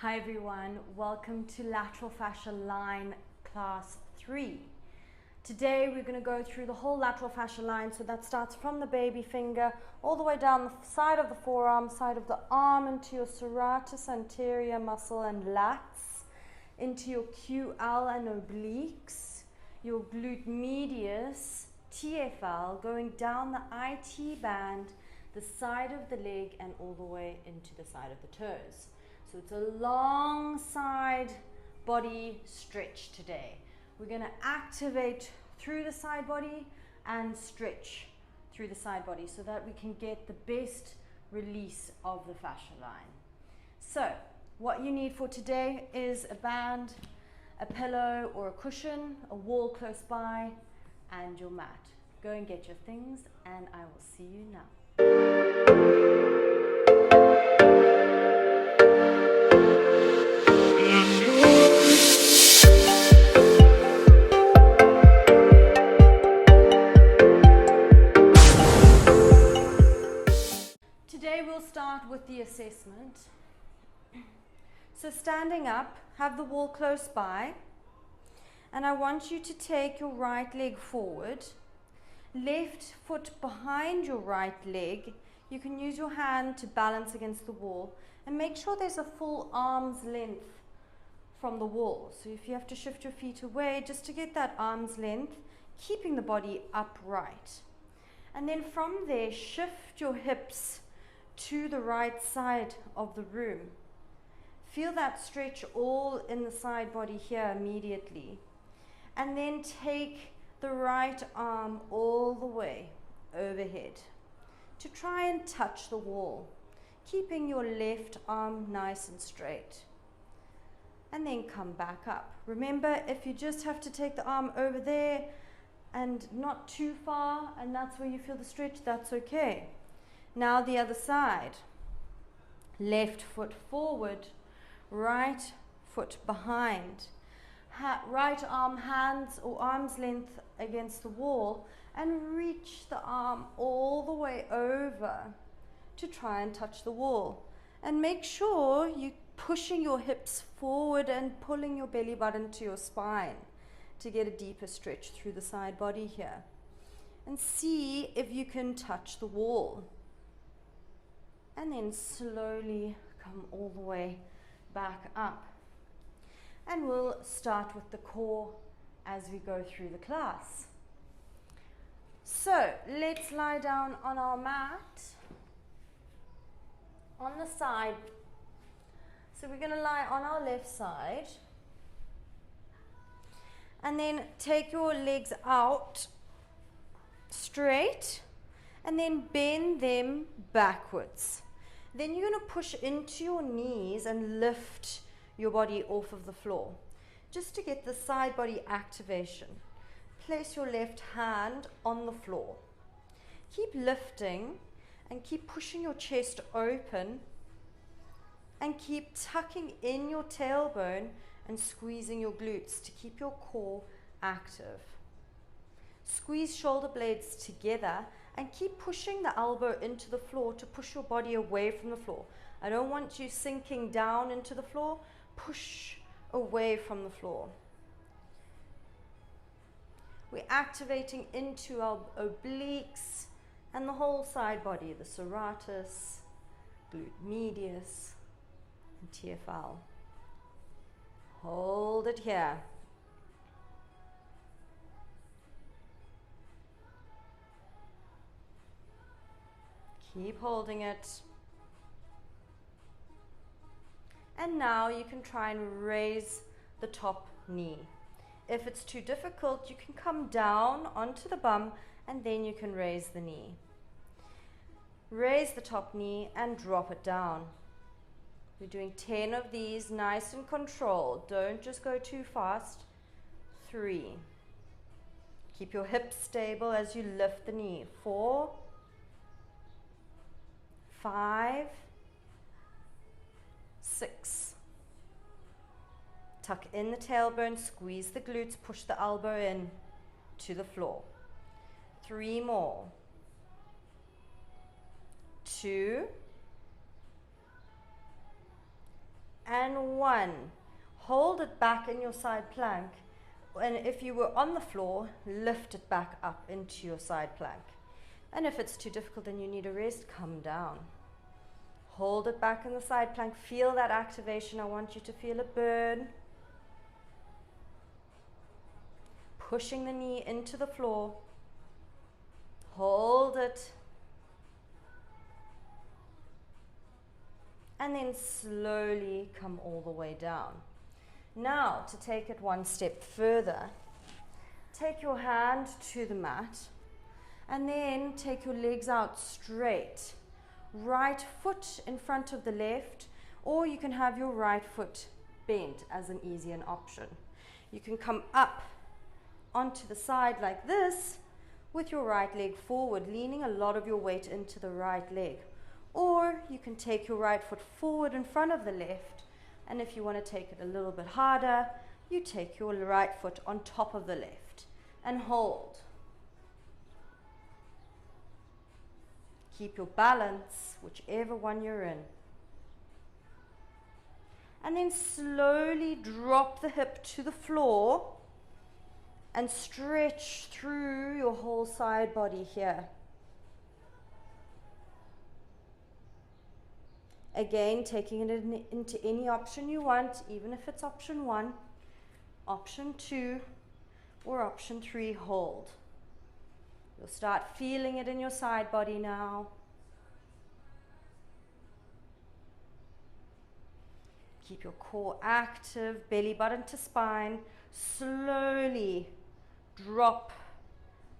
Hi everyone, welcome to Lateral Fascia Line class 3. Today we're going to go through the whole lateral fascia line, so that starts from the baby finger all the way down the side of the forearm, side of the arm into your serrates anterior muscle and lats, into your QL and obliques, your glute medius, TFL, going down the IT band, the side of the leg and all the way into the side of the toes. So it's a long side body stretch today. We're going to activate through the side body and stretch through the side body so that we can get the best release of the fascia line. So what you need for today is a band, a pillow or a cushion, a wall close by, and your mat. Go and get your things and I will see you now. Today we'll start with the assessment. So standing up, have the wall close by, and I want you to take your right leg forward, left foot behind your right leg. You can use your hand to balance against the wall and make sure there's a full arm's length from the wall. So if you have to shift your feet away, just to get that arm's length, keeping the body upright. And then from there, shift your hips to the right side of the room. Feel that stretch all in the side body here immediately. And then take the right arm all the way overhead to try and touch the wall, keeping your left arm nice and straight. And then come back up. Remember, if you just have to take the arm over there and not too far, and that's where you feel the stretch, that's okay. Now the other side. Left foot forward, right foot behind. Right arm, hands or arm's length against the wall, and reach the arm all the way over to try and touch the wall. And make sure you're pushing your hips forward and pulling your belly button to your spine to get a deeper stretch through the side body here. And see if you can touch the wall. And then slowly come all the way back up. And we'll start with the core as we go through the class. So let's lie down on our mat on the side. So we're going to lie on our left side. And then take your legs out straight and then bend them backwards. Then you're going to push into your knees and lift your body off of the floor, just to get the side body activation. Place your left hand on the floor. Keep lifting and keep pushing your chest open and keep tucking in your tailbone and squeezing your glutes to keep your core active. Squeeze shoulder blades together and keep pushing the elbow into the floor to push your body away from the floor. I don't want you sinking down into the floor. Push away from the floor. We're activating into our obliques and the whole side body, the serrates, glute medius, and TFL. Hold it here. Keep holding it. And now you can try and raise the top knee. If it's too difficult, you can come down onto the bum and then you can raise the knee. Raise the top knee and drop it down. We're doing 10 of these, nice and controlled. Don't just go too fast. 3. Keep your hips stable as you lift the knee. 4, 5, 6. Tuck in the tailbone, squeeze the glutes, push the elbow in to the floor. 3 more. 2, and 1. Hold it back in your side plank. And if you were on the floor, lift it back up into your side plank. And if it's too difficult and you need a rest, come down. Hold it back in the side plank. Feel that activation. I want you to feel it burn. Pushing the knee into the floor. Hold it. And then slowly come all the way down. Now, to take it one step further, take your hand to the mat and then take your legs out straight. Right foot in front of the left, or you can have your right foot bent as an easier option. You can come up onto the side like this with your right leg forward, leaning a lot of your weight into the right leg. Or you can take your right foot forward in front of the left, and if you want to take it a little bit harder, you take your right foot on top of the left and hold. Keep your balance, whichever one you're in. And then slowly drop the hip to the floor and stretch through your whole side body here. Again, taking it into any option you want, even if it's option 1, option 2, or option 3, hold. You'll start feeling it in your side body now. Keep your core active, belly button to spine. Slowly drop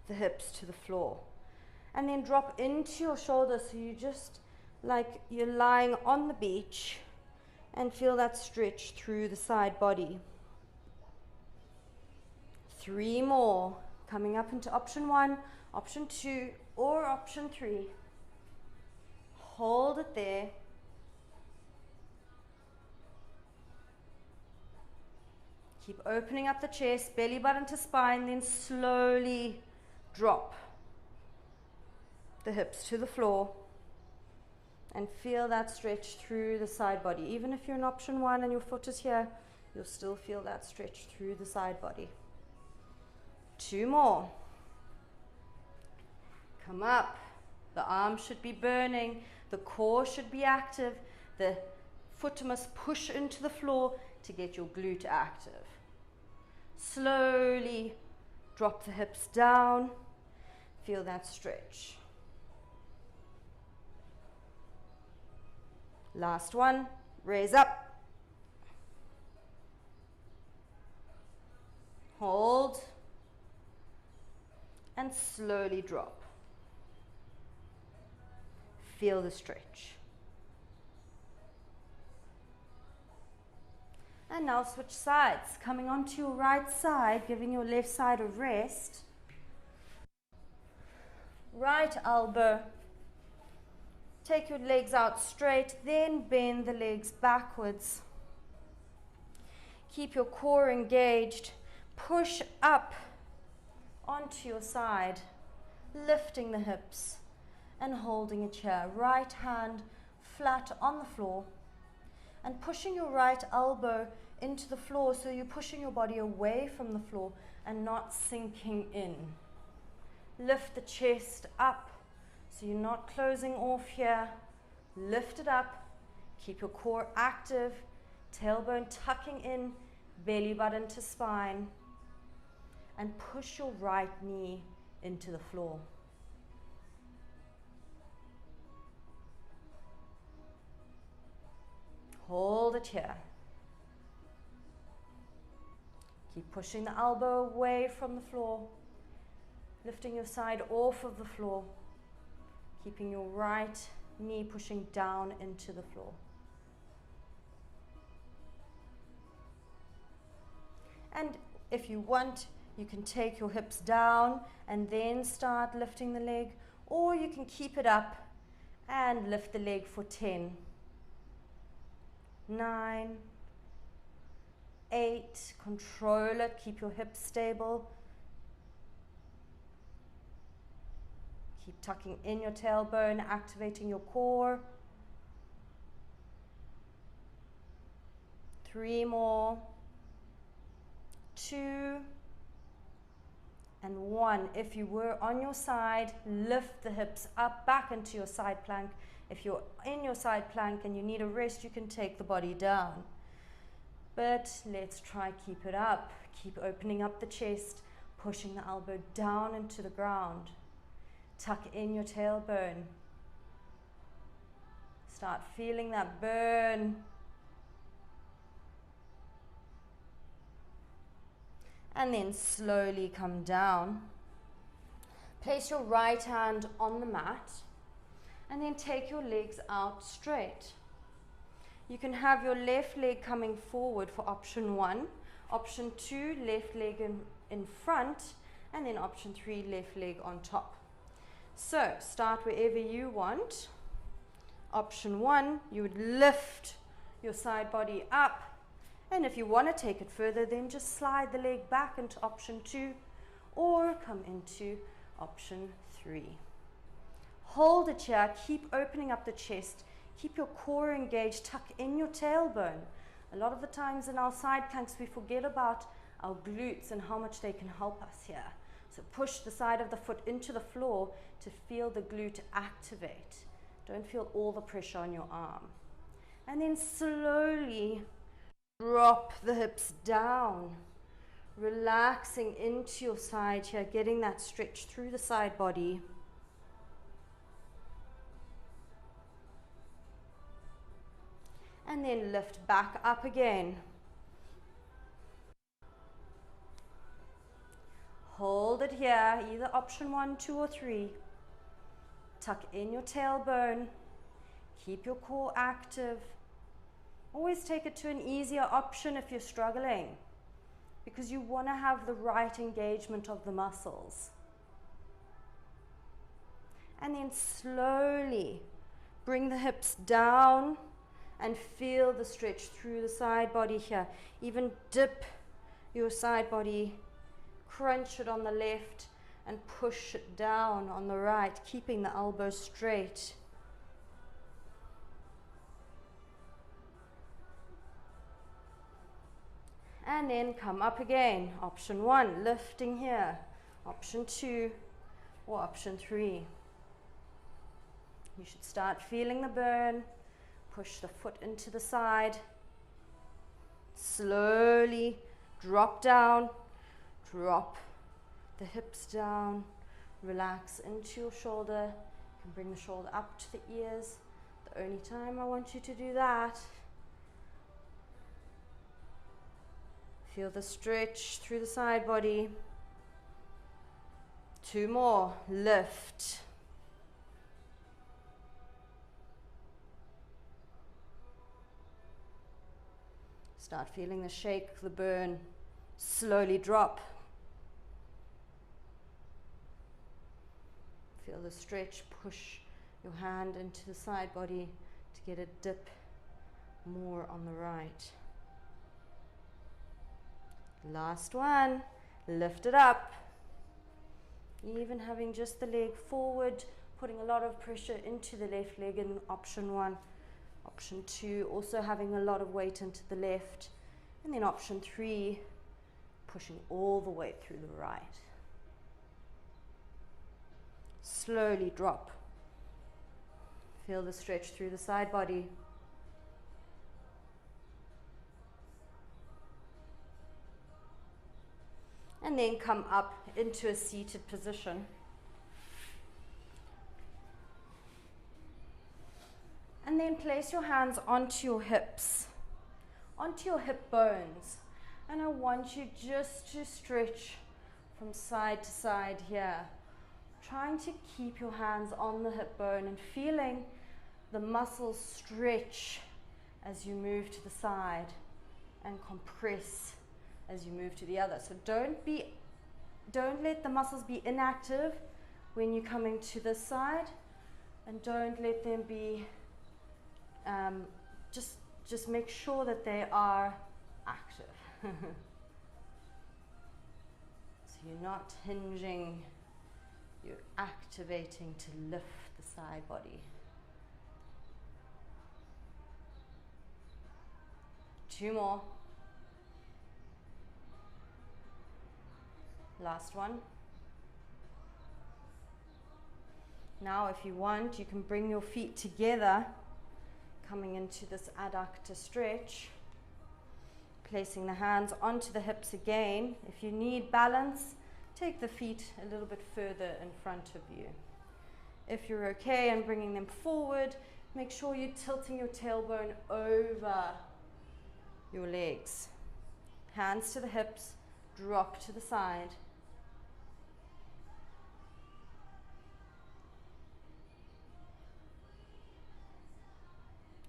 the hips to the floor. And then drop into your shoulders so you just like you're lying on the beach, and feel that stretch through the side body. 3 more. Coming up into option 1, option 2, or option 3. Hold it there. Keep opening up the chest, belly button to spine, then slowly drop the hips to the floor. And feel that stretch through the side body. Even if you're in option 1 and your foot is here, you'll still feel that stretch through the side body. 2 more. Come up. The arms should be burning. The core should be active. The foot must push into the floor to get your glute active. Slowly drop the hips down. Feel that stretch. Last one, raise up. Hold. And slowly drop. Feel the stretch. And now switch sides. Coming onto your right side, giving your left side a rest. Right elbow. Take your legs out straight, then bend the legs backwards. Keep your core engaged. Push up onto your side, lifting the hips and holding it here. Right hand flat on the floor and pushing your right elbow into the floor, so you're pushing your body away from the floor and not sinking in. Lift the chest up. So you're not closing off here. Lift it up. Keep your core active. Tailbone tucking in. Belly button to spine. And push your right knee into the floor. Hold it here. Keep pushing the elbow away from the floor. Lifting your side off of the floor. Keeping your right knee pushing down into the floor. And if you want, you can take your hips down and then start lifting the leg, or you can keep it up and lift the leg for 10, 9, 8, control it, keep your hips stable. Keep tucking in your tailbone, activating your core. 3 more, 2, and 1. If you were on your side, lift the hips up, back into your side plank. If you're in your side plank and you need a rest, you can take the body down. But let's try keep it up. Keep opening up the chest, pushing the elbow down into the ground. Tuck in your tailbone. Start feeling that burn. And then slowly come down. Place your right hand on the mat and then take your legs out straight. You can have your left leg coming forward for option 1, option 2, left leg in front, and then option 3, left leg on top. So start wherever you want. Option 1, you would lift your side body up. And if you want to take it further, then just slide the leg back into option 2 or come into option 3. Hold it here, keep opening up the chest, keep your core engaged, tuck in your tailbone. A lot of the times in our side planks we forget about our glutes and how much they can help us here. So push the side of the foot into the floor to feel the glute activate. Don't feel all the pressure on your arm. And then slowly drop the hips down, relaxing into your side here, getting that stretch through the side body. And then lift back up again. Hold it here, either option 1, 2, or 3. Tuck in your tailbone. Keep your core active. Always take it to an easier option if you're struggling, because you want to have the right engagement of the muscles. And then slowly bring the hips down and feel the stretch through the side body here. Even dip your side body, crunch it on the left and push it down on the right, keeping the elbows straight. And then come up again. Option 1, lifting here. Option 2 or option 3. You should start feeling the burn. Push the foot into the side. Slowly drop down. Drop the hips down. Relax into your shoulder. You can bring the shoulder up to the ears. The only time I want you to do that. Feel the stretch through the side body. 2 more. Lift. Start feeling the shake, the burn. Slowly drop. Feel the stretch. Push your hand into the side body to get a dip more on the right. Last one, lift it up. Even having just the leg forward, putting a lot of pressure into the left leg in option 1. Option 2, also having a lot of weight into the left. And then option 3, pushing all the way through the right. Slowly drop. Feel the stretch through the side body. And then come up into a seated position. And then place your hands onto your hips, onto your hip bones. And I want you just to stretch from side to side here. Trying to keep your hands on the hip bone and feeling the muscles stretch as you move to the side and compress as you move to the other. So don't let the muscles be inactive when you're coming to this side, and don't let them be, just make sure that they are active. So you're not hinging, you're activating to lift the side body. 2 more. Last one. Now if you want, you can bring your feet together, coming into this adductor stretch, placing the hands onto the hips again. If you need balance, take the feet a little bit further in front of you. If you're okay and bringing them forward, make sure you're tilting your tailbone over your legs. Hands to the hips, drop to the side.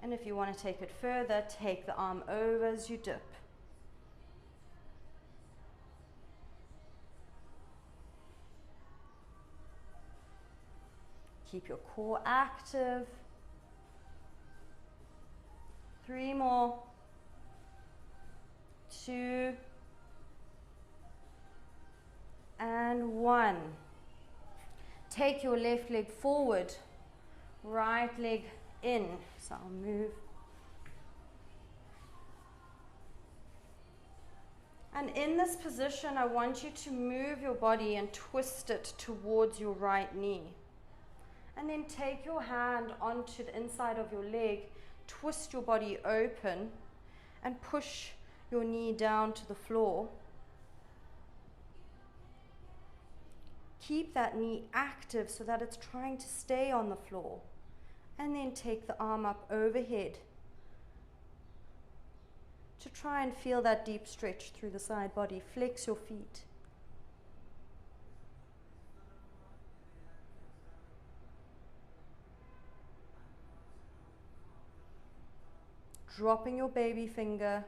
And if you want to take it further, take the arm over as you dip. Keep your core active. 3 more. 2. And 1. Take your left leg forward, right leg in. So I'll move. And in this position, I want you to move your body and twist it towards your right knee. And then take your hand onto the inside of your leg, twist your body open, and push your knee down to the floor. Keep that knee active so that it's trying to stay on the floor. And then take the arm up overhead to try and feel that deep stretch through the side body. Flex your feet. Dropping your baby finger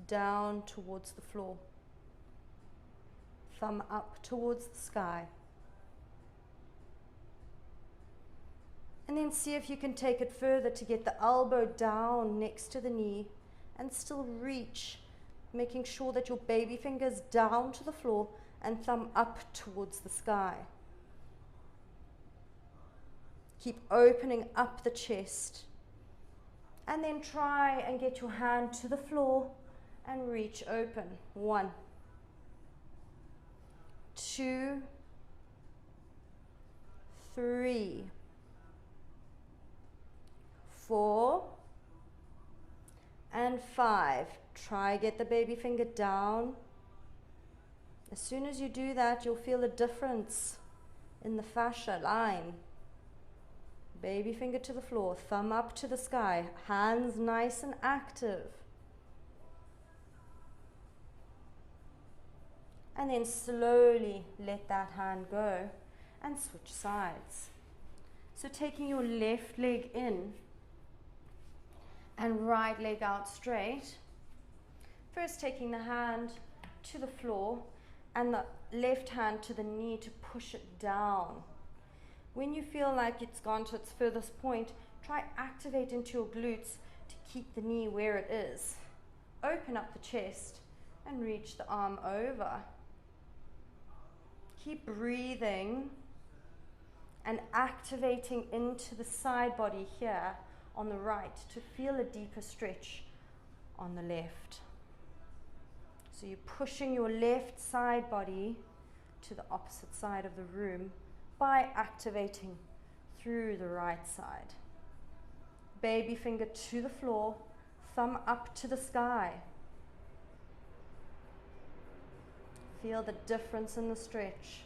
down towards the floor. Thumb up towards the sky. And then see if you can take it further to get the elbow down next to the knee and still reach, making sure that your baby finger's down to the floor and thumb up towards the sky. Keep opening up the chest. And then try and get your hand to the floor and reach open. 1, 2, 3, 4, and 5. Try get the baby finger down. As soon as you do that, you'll feel a difference in the fascia line. Baby finger to the floor, thumb up to the sky, hands nice and active. And then slowly let that hand go and switch sides. So taking your left leg in and right leg out straight. First taking the hand to the floor and the left hand to the knee to push it down. When you feel like it's gone to its furthest point, try activate into your glutes to keep the knee where it is. Open up the chest and reach the arm over. Keep breathing and activating into the side body here on the right to feel a deeper stretch on the left. So you're pushing your left side body to the opposite side of the room by activating through the right side. Baby finger to the floor, thumb up to the sky. Feel the difference in the stretch.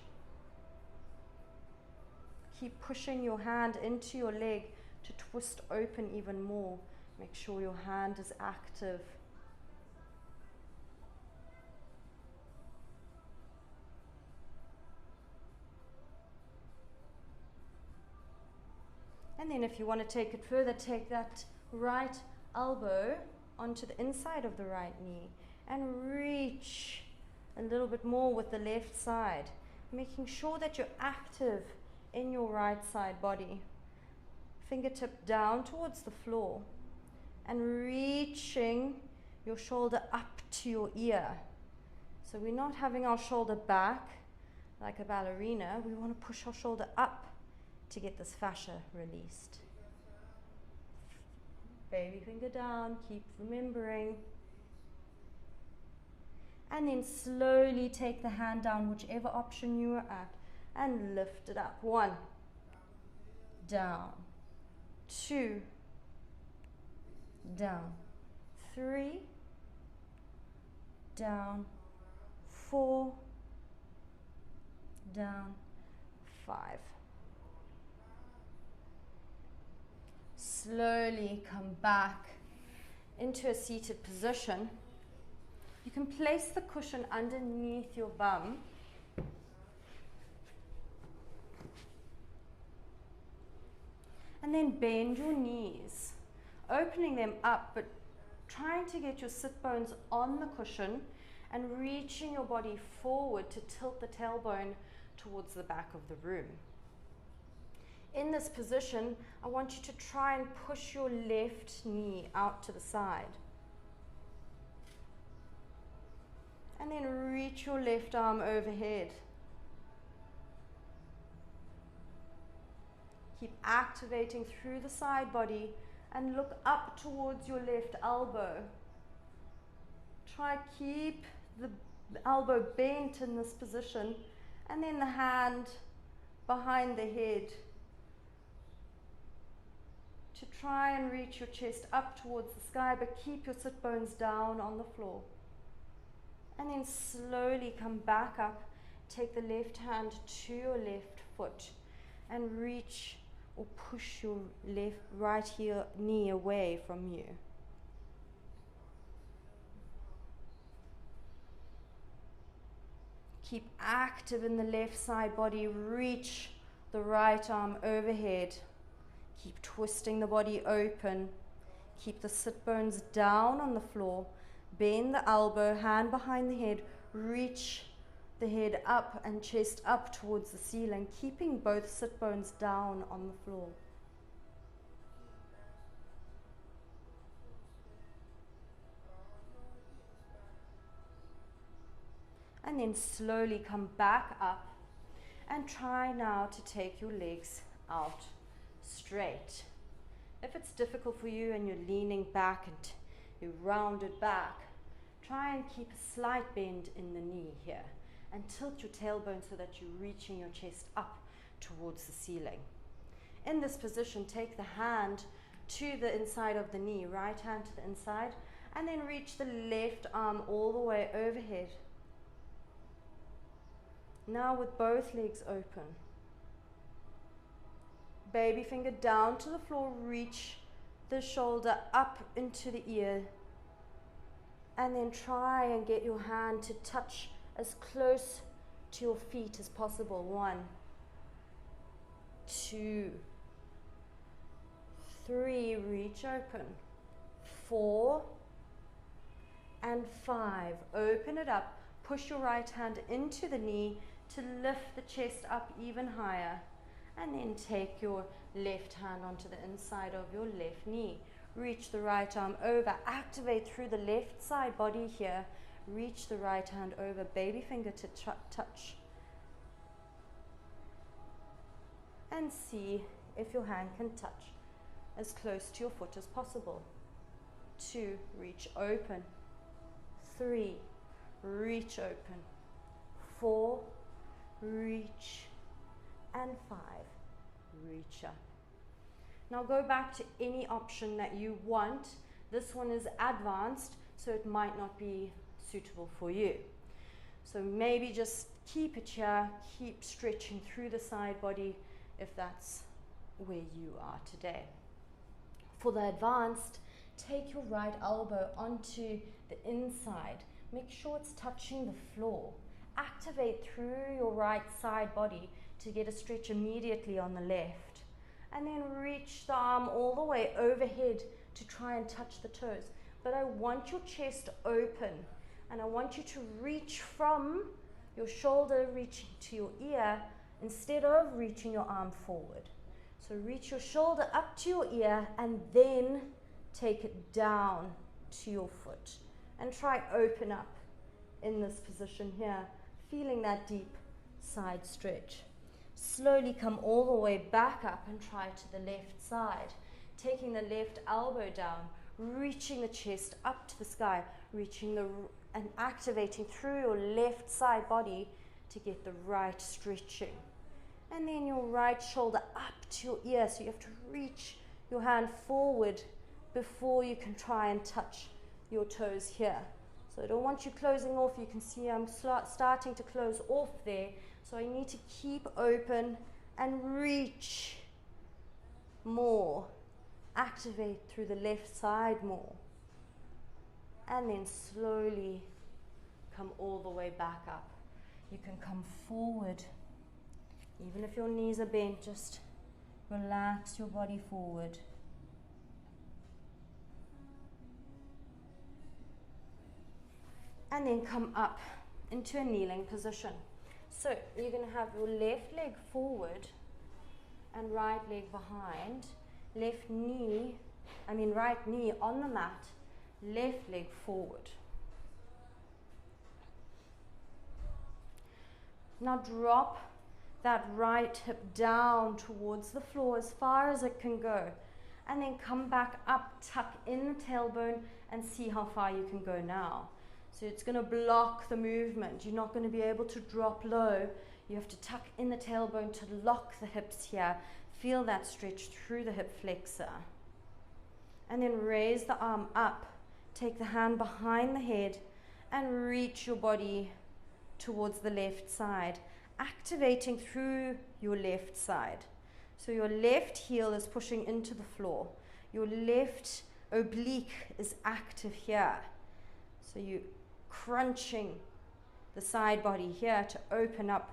Keep pushing your hand into your leg to twist open even more. Make sure your hand is active. And then if you want to take it further, take that right elbow onto the inside of the right knee and reach a little bit more with the left side, making sure that you're active in your right side body. Fingertip down towards the floor and reaching your shoulder up to your ear. So we're not having our shoulder back like a ballerina. We want to push our shoulder up to get this fascia released. Baby finger down, keep remembering. And then slowly take the hand down, whichever option you are at, and lift it up. 1, down, 2, down, 3, down, 4, down, 5. Slowly come back into a seated position. You can place the cushion underneath your bum. And then bend your knees, opening them up, but trying to get your sit bones on the cushion and reaching your body forward to tilt the tailbone towards the back of the room. In this position, I want you to try and push your left knee out to the side. And then reach your left arm overhead. Keep activating through the side body and look up towards your left elbow. Try keep the elbow bent in this position, and then the hand behind the head to try and reach your chest up towards the sky, but keep your sit bones down on the floor. And then slowly come back up, take the left hand to your left foot and reach or push your right heel knee away from you. Keep active in the left side body, reach the right arm overhead. Keep twisting the body open. Keep the sit bones down on the floor. Bend the elbow, hand behind the head, reach the head up and chest up towards the ceiling, keeping both sit bones down on the floor. And then slowly come back up and try now to take your legs out straight. If it's difficult for you and you're leaning back and you're rounded back, try and keep a slight bend in the knee here and tilt your tailbone so that you're reaching your chest up towards the ceiling. In this position, take the hand to the inside of the knee, right hand to the inside, and then reach the left arm all the way overhead. Now with both legs open. Baby finger down to the floor, reach the shoulder up into the ear, and then try and get your hand to touch as close to your feet as possible. 1, 2, 3, reach open. 4 and 5, open it up. Push your right hand into the knee to lift the chest up even higher. And then take your left hand onto the inside of your left knee. Reach the right arm over. Activate through the left side body here. Reach the right hand over. Baby finger to touch. And see if your hand can touch as close to your foot as possible. 2, reach open. 3, reach open. 4, reach. And 5, reach up. Now go back to any option that you want. This one is advanced, so it might not be suitable for you. So maybe just keep it here, keep stretching through the side body if that's where you are today. For the advanced, take your right elbow onto the inside. Make sure it's touching the floor. Activate through your right side body to get a stretch immediately on the left. And then reach the arm all the way overhead to try and touch the toes. But I want your chest open, and I want you to reach from your shoulder reaching to your ear instead of reaching your arm forward. So reach your shoulder up to your ear and then take it down to your foot. And try open up in this position here, feeling that deep side stretch. Slowly come all the way back up and try to the left side. taking the left elbow down, reaching the chest up to the sky, reaching and activating through your left side body to get the right stretching. And then your right shoulder up to your ear, so you have to reach your hand forward before you can try and touch your toes here. So I don't want you closing off. You can see I'm starting to close off there. So I need to keep open and reach more. Activate through the left side more. And then slowly come all the way back up. You can come forward. Even if your knees are bent, just relax your body forward. And then come up into a kneeling position. So you're going to have your left leg forward and right leg behind. Right knee on the mat, left leg forward. Now drop that right hip down towards the floor as far as it can go. And then come back up, tuck in the tailbone and see how far you can go now. So it's going to block the movement. You're not going to be able to drop low. You have to tuck in the tailbone to lock the hips here. Feel that stretch through the hip flexor. And then raise the arm up. Take the hand behind the head and reach your body towards the left side, activating through your left side. So your left heel is pushing into the floor. Your left oblique is active here. So you crunching the side body here to open up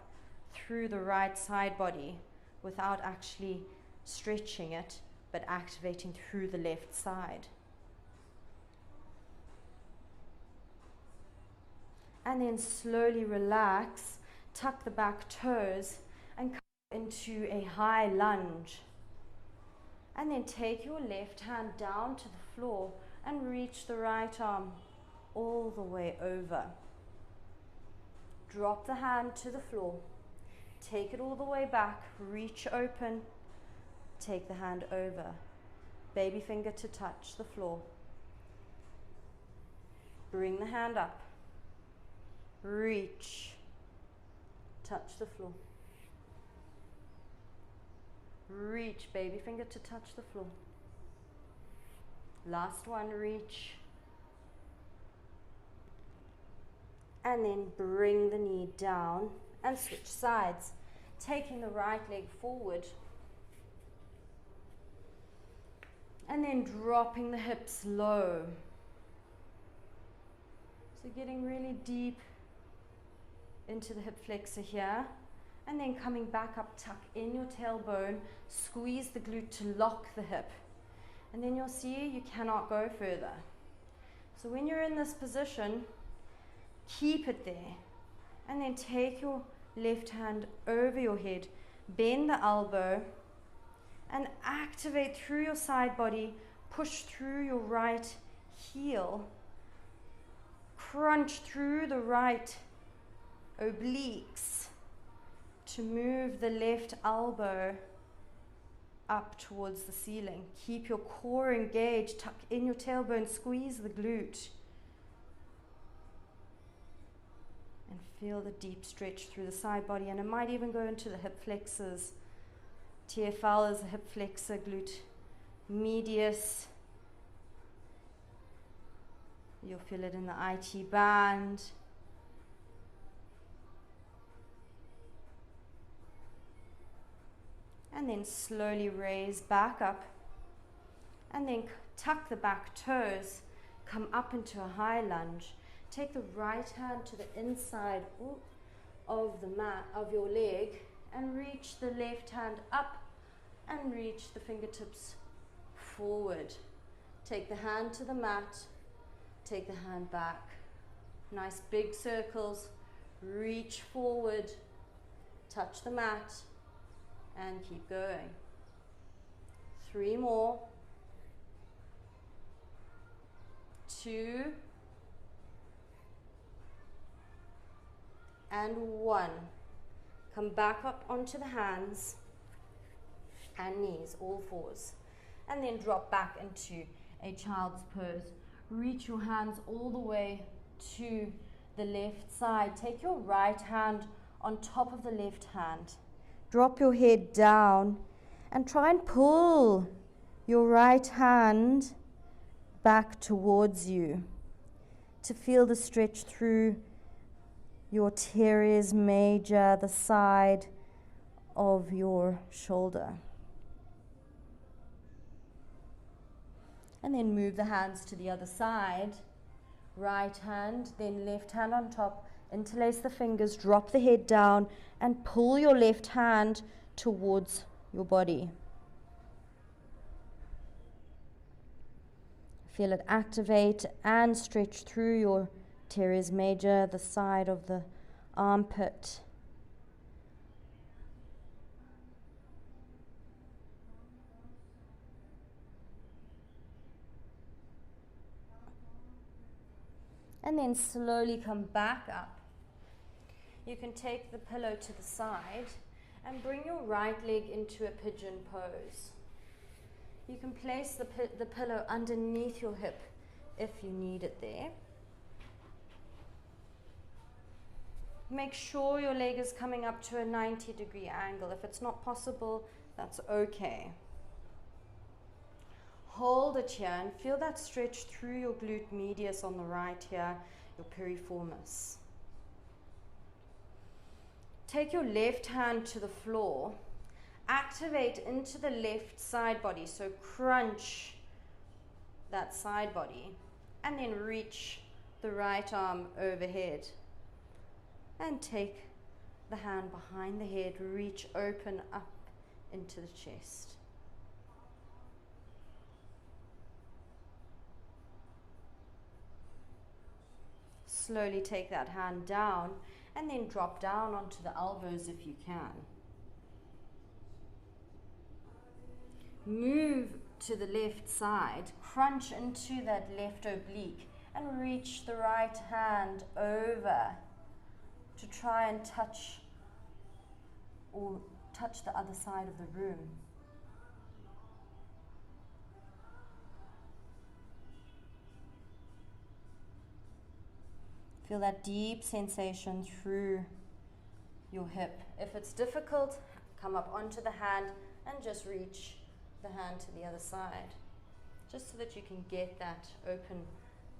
through the right side body without actually stretching it, but activating through the left side. And then slowly relax, tuck the back toes and come into a high lunge. And then take your left hand down to the floor and reach the right arm all the way over. Drop the hand to the floor. Take it all the way back, reach open, take the hand over. Baby finger to touch the floor. Bring the hand up. Reach, touch the floor. Reach, baby finger to touch the floor. Last one, reach. And then bring the knee down and switch sides, taking the right leg forward and then dropping the hips low. So getting really deep into the hip flexor here, and then coming back up, tuck in your tailbone, squeeze the glute to lock the hip, and then you'll see you cannot go further. So when you're in this position, keep it there, and then take your left hand over your head, bend the elbow, and activate through your side body, push through your right heel, crunch through the right obliques to move the left elbow up towards the ceiling. Keep your core engaged, tuck in your tailbone, squeeze the glute. And feel the deep stretch through the side body, and it might even go into the hip flexors. TFL is the hip flexor, glute medius. You'll feel it in the IT band. And then slowly raise back up. And then tuck the back toes, come up into a high lunge. Take the right hand to the inside of the mat, of your leg, and reach the left hand up and reach the fingertips forward. Take the hand to the mat, take the hand back. Nice big circles. Reach forward, touch the mat, and keep going. 3 more. 2 and 1. Come back up onto the hands and knees, all fours. and then drop back into a child's pose. Reach your hands all the way to the left side. Take your right hand on top of the left hand. Drop your head down and try and pull your right hand back towards you to feel the stretch through your teres major, the side of your shoulder. And then move the hands to the other side. Right hand, then left hand on top. Interlace the fingers, drop the head down, and pull your left hand towards your body. Feel it activate and stretch through your teres major, the side of the armpit. And then slowly come back up. You can take the pillow to the side and bring your right leg into a pigeon pose. You can place the pillow underneath your hip if you need it there. Make sure your leg is coming up to a 90-degree angle. If it's not possible, that's okay. Hold it here and feel that stretch through your glute medius on the right here, your piriformis. Take your left hand to the floor. Activate into the left side body, so crunch that side body, and then reach the right arm overhead. And take the hand behind the head, reach open up into the chest. Slowly take that hand down and then drop down onto the elbows if you can. Move to the left side, crunch into that left oblique and reach the right hand over to try and touch the other side of the room. Feel that deep sensation through your hip. If it's difficult, come up onto the hand and just reach the hand to the other side, just so that you can get that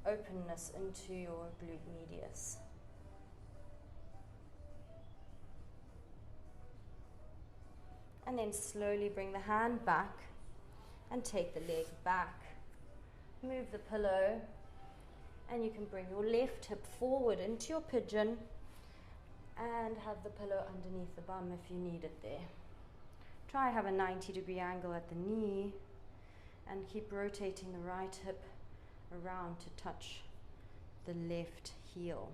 openness into your glute medius. And then slowly bring the hand back and take the leg back. Move the pillow. And you can bring your left hip forward into your pigeon and have the pillow underneath the bum if you need it there. Try have a 90-degree angle at the knee and keep rotating the right hip around to touch the left heel.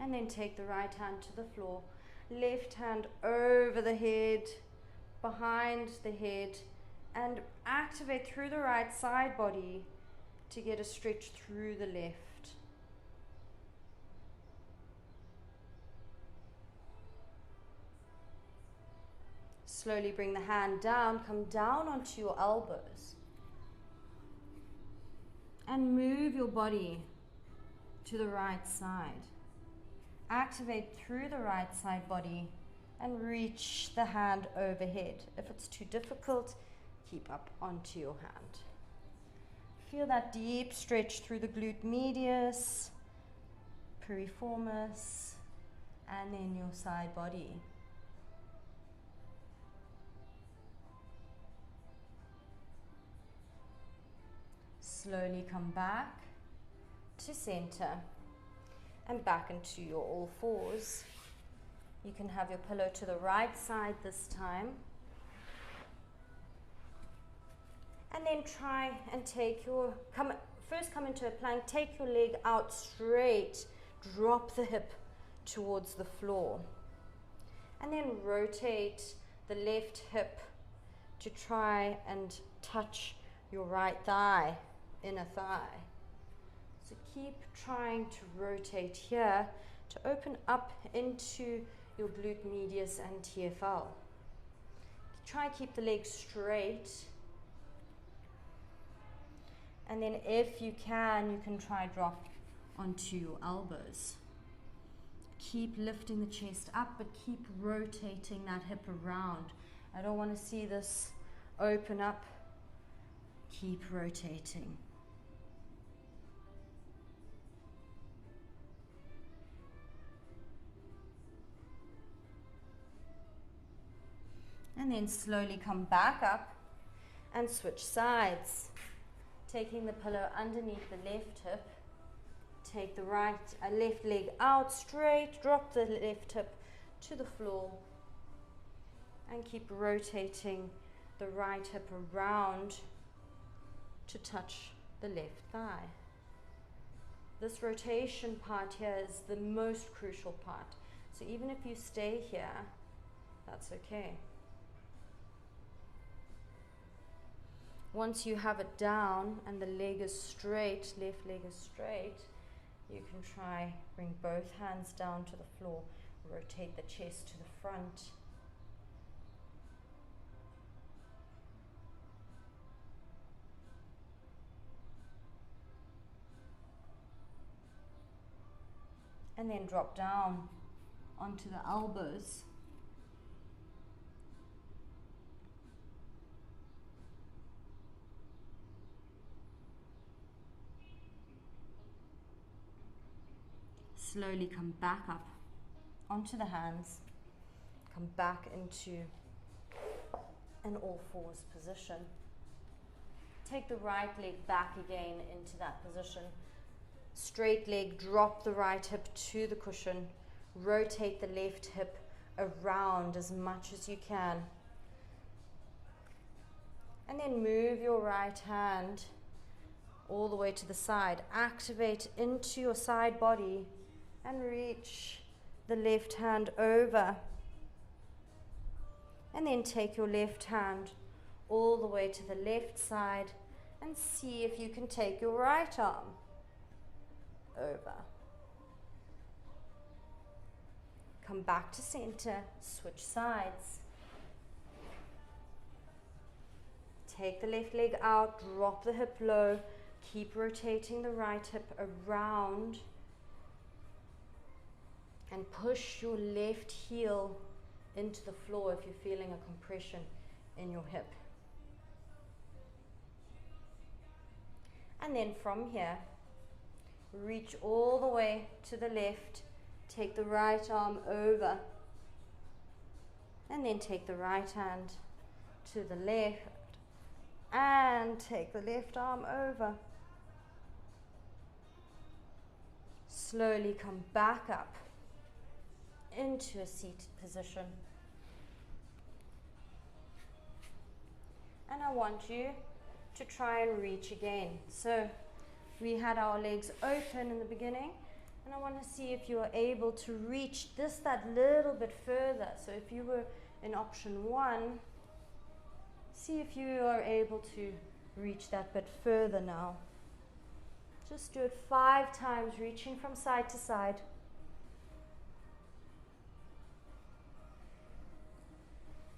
And then take the right hand to the floor, left hand over the head, behind the head, and activate through the right side body to get a stretch through the left. Slowly bring the hand down, come down onto your elbows. And move your body to the right side. Activate through the right side body and reach the hand overhead. If it's too difficult, keep up onto your hand. Feel that deep stretch through the glute medius, piriformis, and then your side body. Slowly come back to center and back into your all fours. You can have your pillow to the right side this time. And then try and take your, first come into a plank, take your leg out straight, drop the hip towards the floor. And then rotate the left hip to try and touch your right thigh, inner thigh. So keep trying to rotate here to open up into your glute medius and TFL. Try and keep the legs straight. And then if you can try drop onto your elbows. Keep lifting the chest up, but keep rotating that hip around. I don't want to see this open up. Keep rotating. And then slowly come back up and switch sides. Taking the pillow underneath the left hip. Take the left leg out straight, drop the left hip to the floor, and keep rotating the right hip around to touch the left thigh. This rotation part here is the most crucial part. So even if you stay here, that's okay. Once you have it down and the leg is straight, left leg is straight, you can try bring both hands down to the floor, rotate the chest to the front. And then drop down onto the elbows. Slowly come back up onto the hands, come back into an all fours position. Take the right leg back again into that position. Straight leg, drop the right hip to the cushion, rotate the left hip around as much as you can. And then move your right hand all the way to the side. Activate into your side body and reach the left hand over. And then take your left hand all the way to the left side and see if you can take your right arm over. Come back to center, switch sides. Take the left leg out, drop the hip low, keep rotating the right hip around, and push your left heel into the floor if you're feeling a compression in your hip. And then from here, reach all the way to the left, take the right arm over, and then take the right hand to the left, and take the left arm over. Slowly come back up into a seated position. And I want you to try and reach again. So we had our legs open in the beginning, and I want to see if you are able to reach that little bit further. So if you were in option 1, see if you are able to reach that bit further now. Just do it 5 times, reaching from side to side.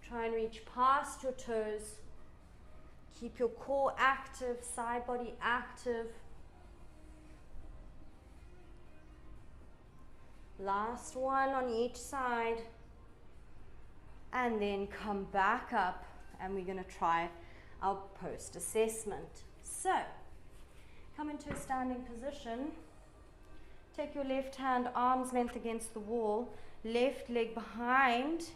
Try and reach past your toes. Keep your core active, side body active. Last one on each side. And then come back up, and we're going to try our post assessment. So, come into a standing position. Take your left hand arm's length against the wall, left leg behind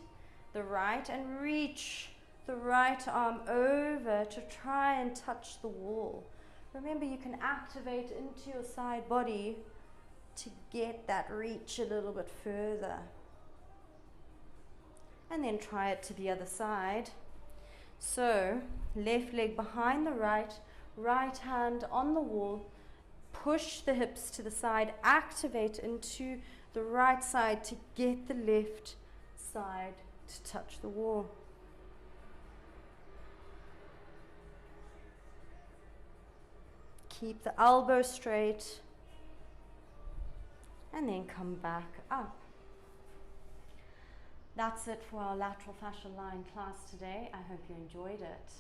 the right, and reach the right arm over to try and touch the wall. Remember, you can activate into your side body to get that reach a little bit further. And then try it to the other side. So, left leg behind the right, right hand on the wall, push the hips to the side, activate into the right side to get the left side to touch the wall. Keep the elbow straight, and then come back up. That's it for our lateral fascial line class today. I hope you enjoyed it.